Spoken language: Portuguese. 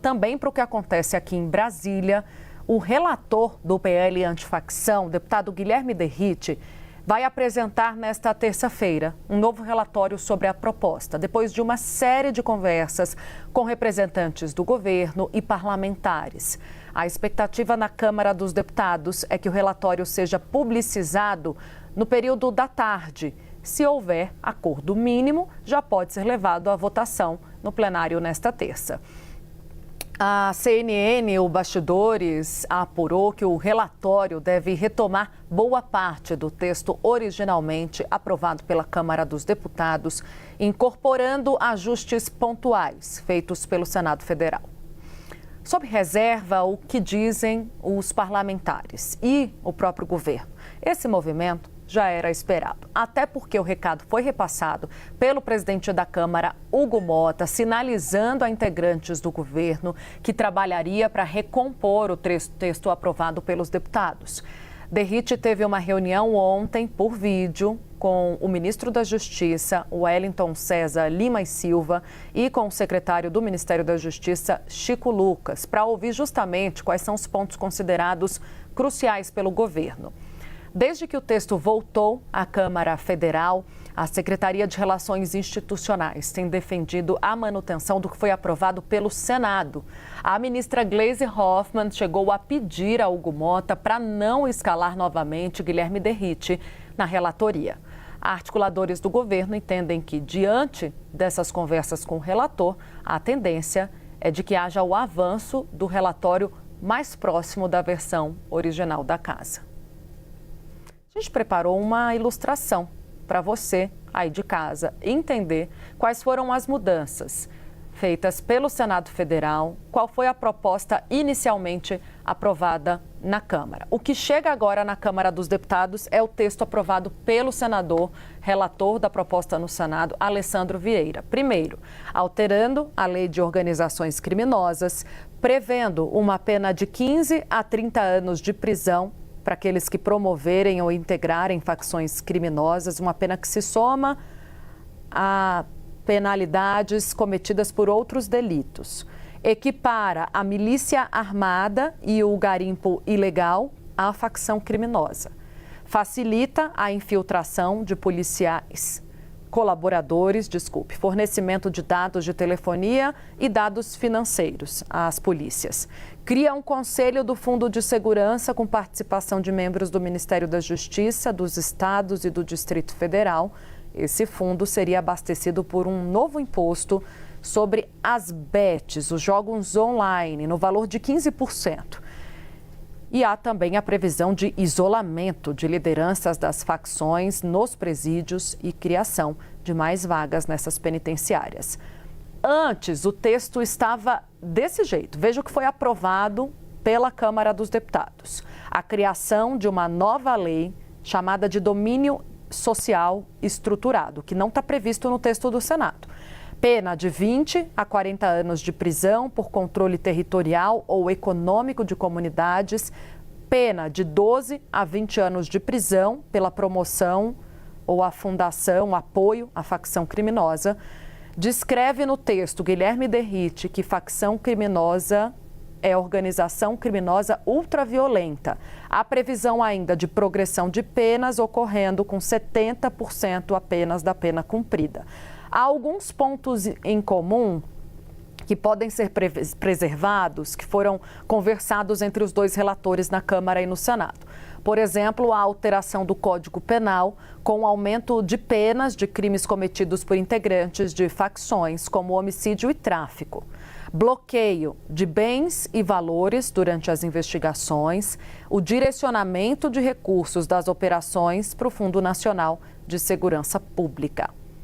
Também para o que acontece aqui em Brasília, o relator do PL Antifacção, deputado Guilherme Derrite, vai apresentar nesta terça-feira um novo relatório sobre a proposta, depois de uma série de conversas com representantes do governo e parlamentares. A expectativa na Câmara dos Deputados é que o relatório seja publicizado no período da tarde. Se houver acordo mínimo, já pode ser levado à votação no plenário nesta terça. A CNN, o Bastidores, apurou que o relatório deve retomar boa parte do texto originalmente aprovado pela Câmara dos Deputados, incorporando ajustes pontuais feitos pelo Senado Federal. Sob reserva, o que dizem os parlamentares e o próprio governo. Esse movimento já era esperado, até porque o recado foi repassado pelo presidente da Câmara, Hugo Motta, sinalizando a integrantes do governo que trabalharia para recompor o texto aprovado pelos deputados. Derrite teve uma reunião ontem por vídeo com o ministro da Justiça, Wellington César Lima e Silva, e com o secretário do Ministério da Justiça, Chico Lucas, para ouvir justamente quais são os pontos considerados cruciais pelo governo. Desde que o texto voltou à Câmara Federal, a Secretaria de Relações Institucionais tem defendido a manutenção do que foi aprovado pelo Senado. A ministra Gleisi Hoffmann chegou a pedir a Hugo Motta para não escalar novamente Guilherme Derrite na relatoria. Articuladores do governo entendem que, diante dessas conversas com o relator, a tendência é de que haja o avanço do relatório mais próximo da versão original da Casa. A gente preparou uma ilustração para você aí de casa entender quais foram as mudanças feitas pelo Senado Federal, qual foi a proposta inicialmente aprovada na Câmara. O que chega agora na Câmara dos Deputados é o texto aprovado pelo senador, relator da proposta no Senado, Alessandro Vieira. Primeiro, alterando a Lei de Organizações Criminosas, prevendo uma pena de 15 a 30 anos de prisão para aqueles que promoverem ou integrarem facções criminosas, uma pena que se soma a penalidades cometidas por outros delitos. Equipara a milícia armada e o garimpo ilegal à facção criminosa. Facilita a infiltração de fornecimento de dados de telefonia e dados financeiros às polícias. Cria um conselho do Fundo de Segurança com participação de membros do Ministério da Justiça, dos estados e do Distrito Federal. Esse fundo seria abastecido por um novo imposto sobre as bets, os jogos online, no valor de 15%. E há também a previsão de isolamento de lideranças das facções nos presídios e criação de mais vagas nessas penitenciárias. Antes, o texto estava desse jeito. Veja o que foi aprovado pela Câmara dos Deputados. A criação de uma nova lei chamada de domínio social estruturado, que não está previsto no texto do Senado. Pena de 20 a 40 anos de prisão por controle territorial ou econômico de comunidades. Pena de 12 a 20 anos de prisão pela promoção ou a fundação, apoio à facção criminosa. Descreve no texto Guilherme Derrite que facção criminosa é organização criminosa ultraviolenta. Há previsão ainda de progressão de penas ocorrendo com 70% apenas da pena cumprida. Há alguns pontos em comum que podem ser preservados, que foram conversados entre os dois relatores na Câmara e no Senado. Por exemplo, a alteração do Código Penal com aumento de penas de crimes cometidos por integrantes de facções, como homicídio e tráfico. Bloqueio de bens e valores durante as investigações, o direcionamento de recursos das operações para o Fundo Nacional de Segurança Pública.